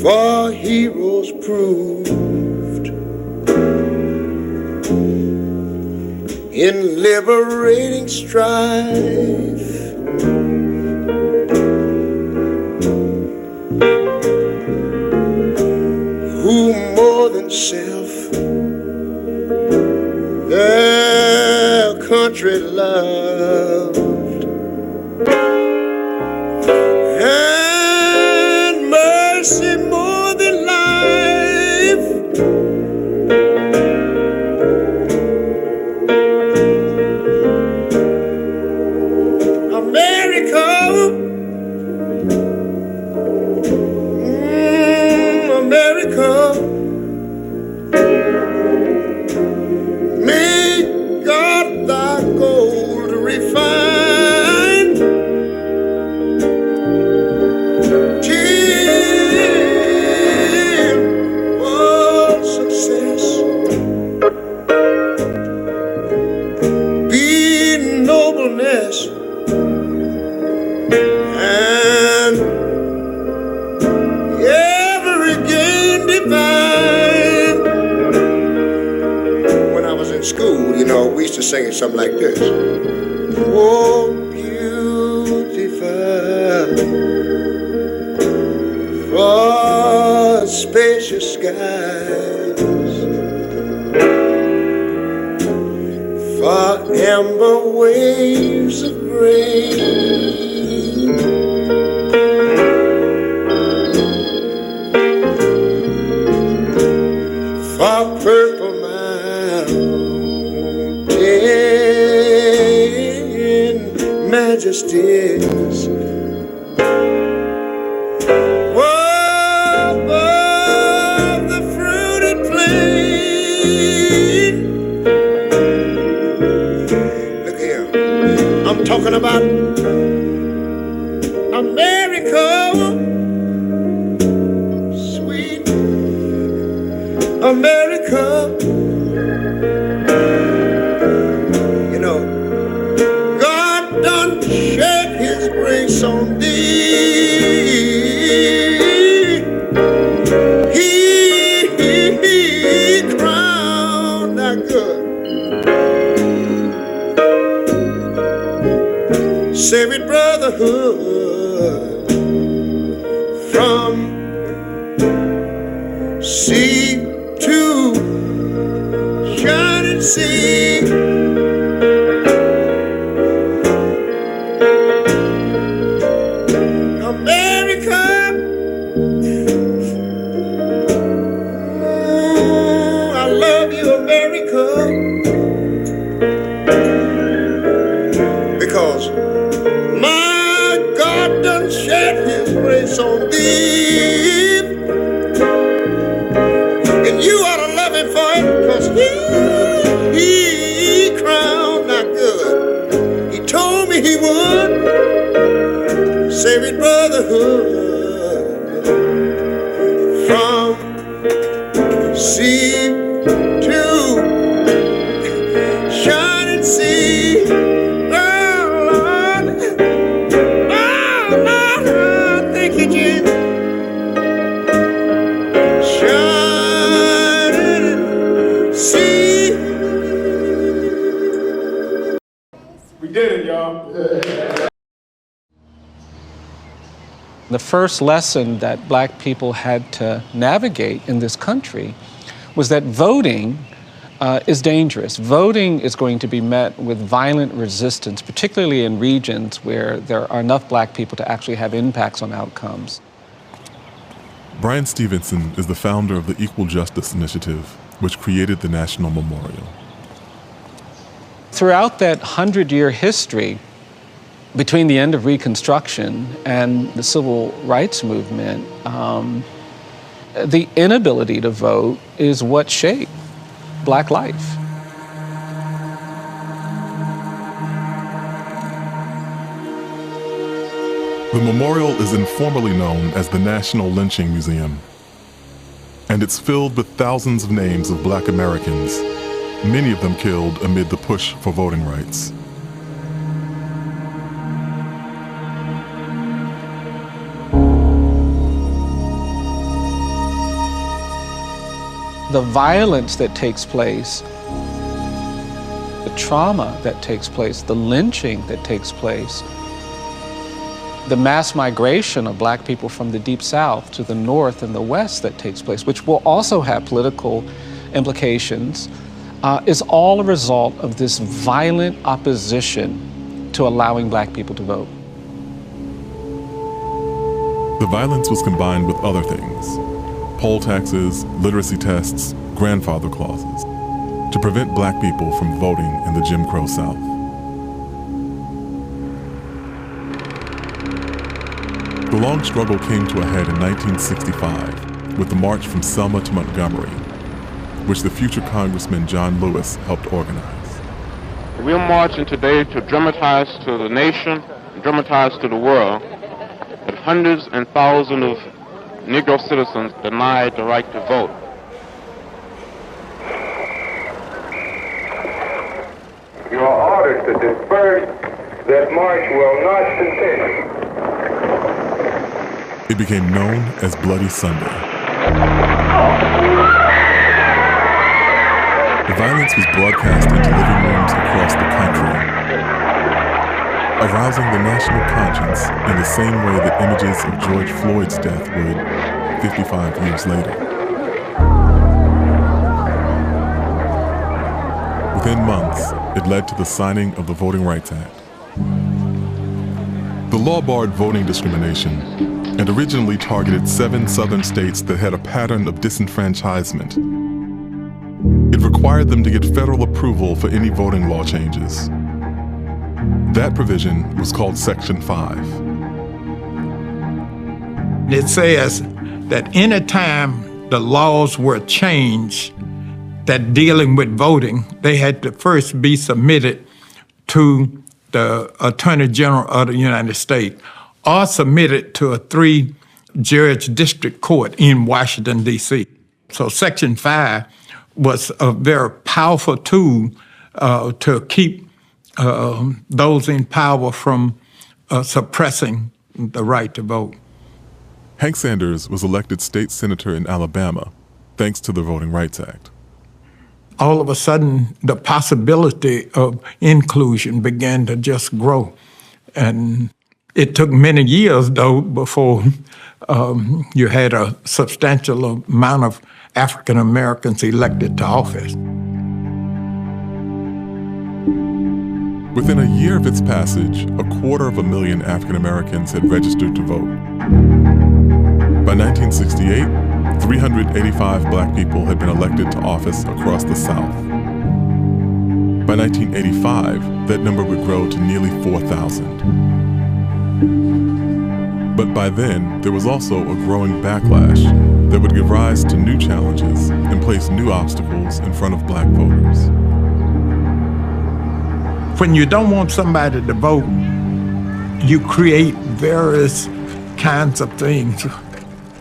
for heroes proved in liberating strife. Who more than self their country loved, and mercy more than life. America, America, may God thy gold refine till all success be nobleness and every gain divine. When I was in school, you know, we used to sing it something like this. Oh, beautiful for spacious skies, for amber waves of grain, for purple mountain majesties, above the fruited plain. Look here, I'm talking about America, sweet America. You know, God done shed his grace on thee. He crowned thy good, saving brotherhood from sea to shining sea. America, I love you, America, because my God done shed his grace on thee, and you ought to love him for it, because he crowned thy good. He told me he would, saving brotherhood from sea to shining sea. Oh, Lord, thank you, Jesus. Shining sea. We did it, y'all. The first lesson that black people had to navigate in this country was that voting is dangerous. Voting is going to be met with violent resistance, particularly in regions where there are enough black people to actually have impacts on outcomes. Bryan Stevenson is the founder of the Equal Justice Initiative, which created the National Memorial. Throughout that 100-year history, between the end of Reconstruction and the Civil Rights Movement, the inability to vote is what shaped black life. The memorial is informally known as the National Lynching Museum, and it's filled with thousands of names of black Americans, many of them killed amid the push for voting rights. the violence that takes place, the trauma that takes place, the lynching that takes place, the mass migration of black people from the Deep South to the North and the West that takes place, which will also have political implications, is all a result of this violent opposition to allowing black people to vote. The violence was combined with other things: poll taxes, literacy tests, grandfather clauses, to prevent black people from voting in the Jim Crow South. The long struggle came to a head in 1965 with the march from Selma to Montgomery, which the future Congressman John Lewis helped organize. We're marching today to dramatize to the nation, dramatize to the world, that hundreds and thousands of Negro citizens denied the right to vote. You are ordered to disperse. That march will not continue. It became known as Bloody Sunday. The violence was broadcast into living rooms across the country, arousing the national conscience in the same way that images of George Floyd's death would 55 years later. Within months, it led to the signing of the Voting Rights Act. The law barred voting discrimination and originally targeted 7 southern states that had a pattern of disenfranchisement. It required them to get federal approval for any voting law changes. That provision was called Section 5. It says that any time the laws were changed that dealing with voting, they had to first be submitted to the Attorney General of the United States or submitted to a 3-judge district court in Washington, D.C. So Section 5 was a very powerful tool to keep those in power from suppressing the right to vote. Hank Sanders was elected state senator in Alabama thanks to the Voting Rights Act. All of a sudden, the possibility of inclusion began to just grow. And it took many years, though, before you had a substantial amount of African Americans elected to office. Within a year of its passage, 250,000 African Americans had registered to vote. By 1968, 385 black people had been elected to office across the South. By 1985, that number would grow to nearly 4,000. But by then, there was also a growing backlash that would give rise to new challenges and place new obstacles in front of black voters. When you don't want somebody to vote, you create various kinds of things.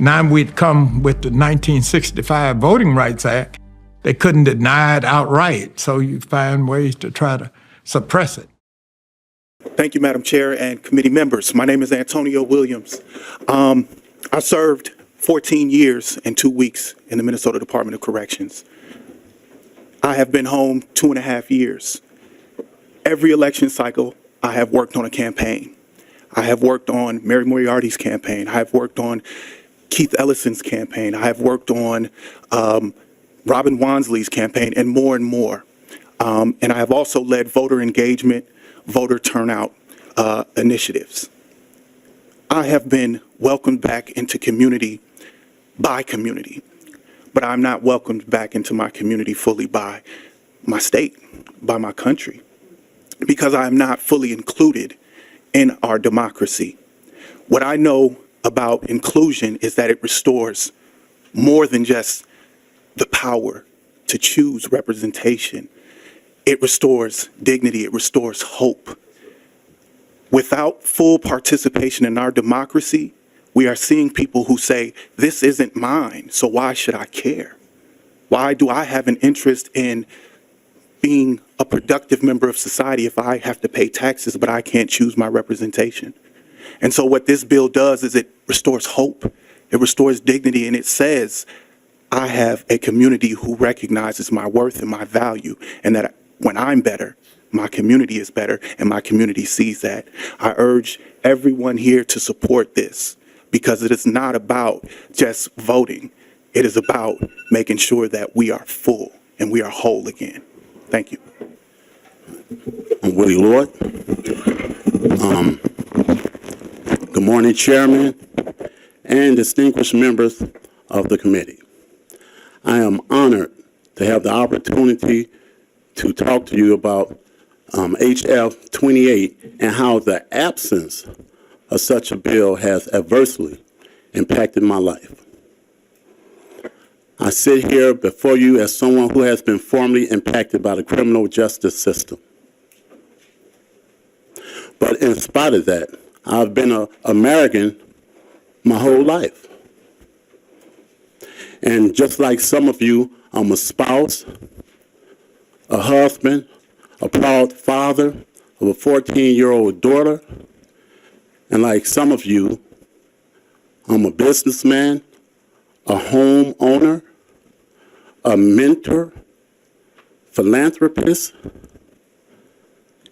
Now we'd come with the 1965 Voting Rights Act. They couldn't deny it outright, so you find ways to try to suppress it. Thank you, Madam Chair and committee members. My name is Antonio Williams. I served 14 years and 2 weeks in the Minnesota Department of Corrections. I have been home 2.5 years. Every election cycle, I have worked on a campaign. I have worked on Mary Moriarty's campaign. I have worked on Keith Ellison's campaign. I have worked on Robin Wansley's campaign and more and more. And I have also led voter engagement, voter turnout initiatives. I have been welcomed back into community by community, but I'm not welcomed back into my community fully by my state, by my country, because I am not fully included in our democracy. What I know about inclusion is that it restores more than just the power to choose representation. It restores dignity, it restores hope. Without full participation in our democracy, we are seeing people who say, this isn't mine, so why should I care? Why do I have an interest in being a productive member of society if I have to pay taxes but I can't choose my representation? And so what this bill does is it restores hope, it restores dignity, and it says I have a community who recognizes my worth and my value, and that when I'm better, my community is better, and my community sees that. I urge everyone here to support this, because it is not about just voting. It is about making sure that we are full and we are whole again. Thank you. I'm Willie Lord. Good morning, Chairman and distinguished members of the committee. I am honored to have the opportunity to talk to you about HF 28 and how the absence of such a bill has adversely impacted my life. I sit here before you as someone who has been formerly impacted by the criminal justice system. But in spite of that, I've been an American my whole life. And just like some of you, I'm a spouse, a husband, a proud father of a 14-year-old daughter. And like some of you, I'm a businessman, a homeowner, a mentor, philanthropist,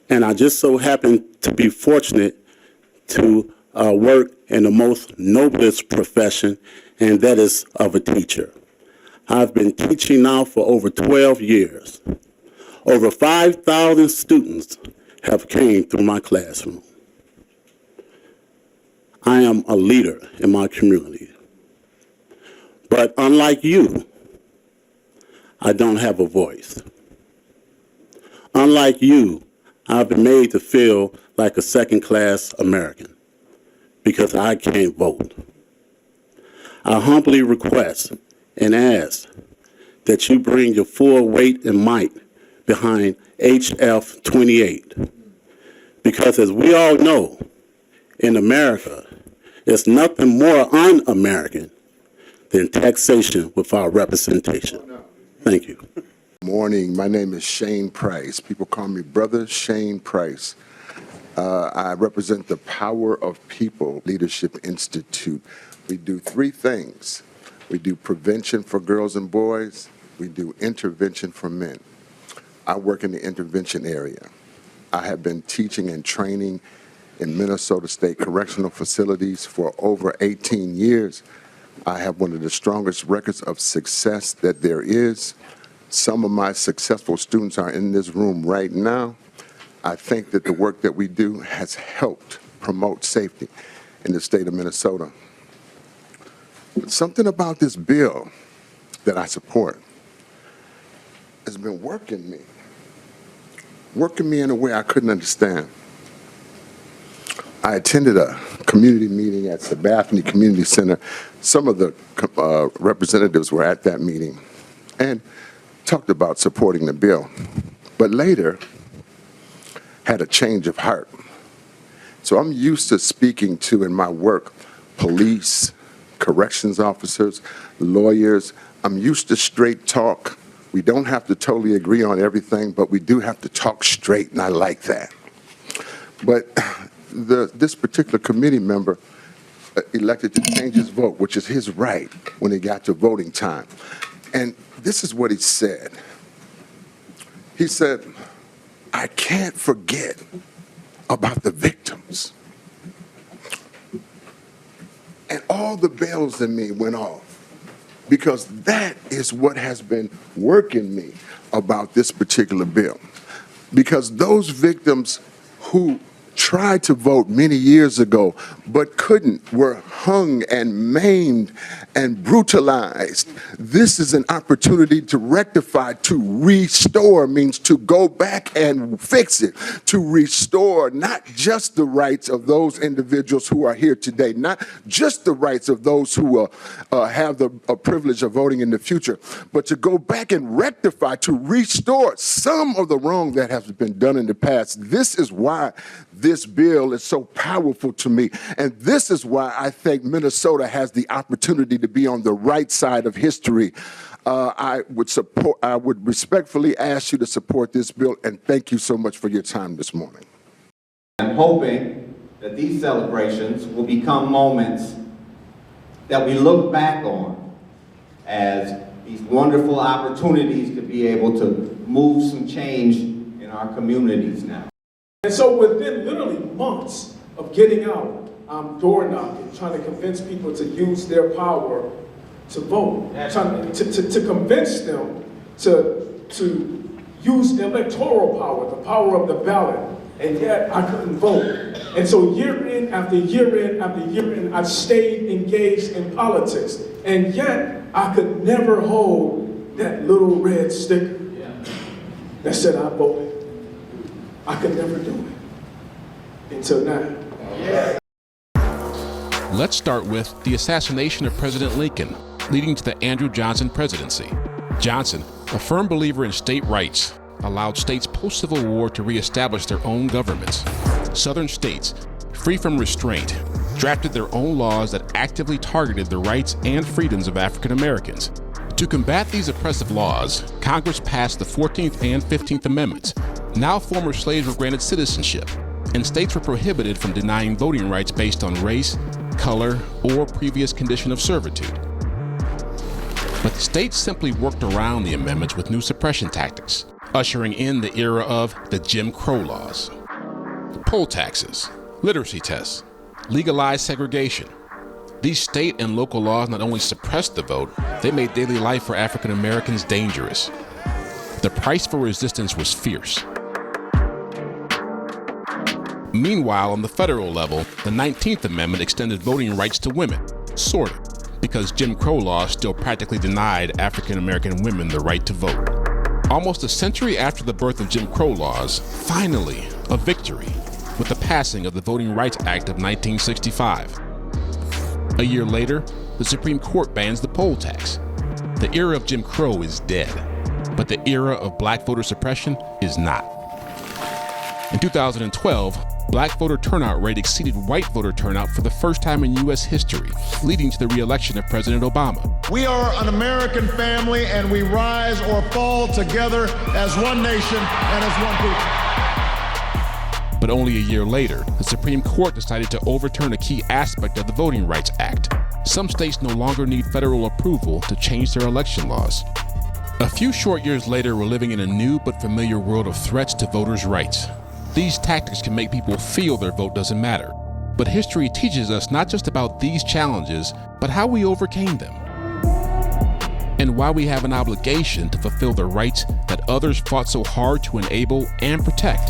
and I just so happen to be fortunate to work in the most noblest profession, and that is of a teacher. I've been teaching now for over 12 years. Over 5,000 students have came through my classroom. I am a leader in my community. But unlike you, I don't have a voice. Unlike you, I've been made to feel like a second-class American because I can't vote. I humbly request and ask that you bring your full weight and might behind HF 28. Because as we all know, in America, there's nothing more un-American than taxation without representation. Thank you. Morning. My name is Shane Price. People call me Brother Shane Price. I represent the Power of People Leadership Institute. We do three things. We do prevention for girls and boys. We do intervention for men. I work in the intervention area. I have been teaching and training in Minnesota State Correctional Facilities for over 18 years. I have one of the strongest records of success that there is. Some of my successful students are in this room right now. I think that the work that we do has helped promote safety in the state of Minnesota. But something about this bill that I support has been working me in a way I couldn't understand. I attended a community meeting at Sabathani Community Center. Some of the representatives were at that meeting and talked about supporting the bill, but later had a change of heart. So I'm used to speaking to, in my work, police, corrections officers, lawyers. I'm used to straight talk. We don't have to totally agree on everything, but we do have to talk straight, and I like that. But this particular committee member elected to change his vote, which is his right when it got to voting time. And this is what he said. He said, I can't forget about the victims. And all the bells in me went off, because that is what has been working me about this particular bill. Because those victims who tried to vote many years ago but couldn't, were hung and maimed and brutalized. This is an opportunity to rectify, to restore, means to go back and fix it, to restore not just the rights of those individuals who are here today, not just the rights of those who have the privilege of voting in the future, but to go back and rectify, to restore some of the wrong that has been done in the past. This is why this bill is so powerful to me. And this is why I think Minnesota has the opportunity to be on the right side of history. I would respectfully ask you to support this bill, and thank you so much for your time this morning. I'm hoping that these celebrations will become moments that we look back on as these wonderful opportunities to be able to move some change in our communities now. And so within literally months of getting out, door knocking, trying to convince people to use their power to vote, trying to convince them to use electoral power, the power of the ballot, and yet I couldn't vote. And so year in after year in after year in, I stayed engaged in politics, and yet I could never hold that little red sticker that said I voted. I could never do it until now. Let's start with the assassination of President Lincoln, leading to the Andrew Johnson presidency. Johnson, a firm believer in state rights, allowed states post-Civil War to reestablish their own governments. Southern states, free from restraint, drafted their own laws that actively targeted the rights and freedoms of African Americans. To combat these oppressive laws, Congress passed the 14th and 15th Amendments. Now former slaves were granted citizenship, and states were prohibited from denying voting rights based on race, color, or previous condition of servitude. But the states simply worked around the amendments with new suppression tactics, ushering in the era of the Jim Crow laws. Poll taxes, literacy tests, legalized segregation. These state and local laws not only suppressed the vote, they made daily life for African Americans dangerous. The price for resistance was fierce. Meanwhile, on the federal level, the 19th Amendment extended voting rights to women, sort of, because Jim Crow laws still practically denied African American women the right to vote. Almost a century after the birth of Jim Crow laws, finally, a victory, with the passing of the Voting Rights Act of 1965. A year later, the Supreme Court bans the poll tax. The era of Jim Crow is dead, but the era of black voter suppression is not. In 2012, black voter turnout rate exceeded white voter turnout for the first time in U.S. history, leading to the re-election of President Obama. We are an American family, and we rise or fall together as one nation and as one people. But only a year later, the Supreme Court decided to overturn a key aspect of the Voting Rights Act. Some states no longer need federal approval to change their election laws. A few short years later, we're living in a new but familiar world of threats to voters' rights. These tactics can make people feel their vote doesn't matter. But history teaches us not just about these challenges, but how we overcame them. And why we have an obligation to fulfill the rights that others fought so hard to enable and protect.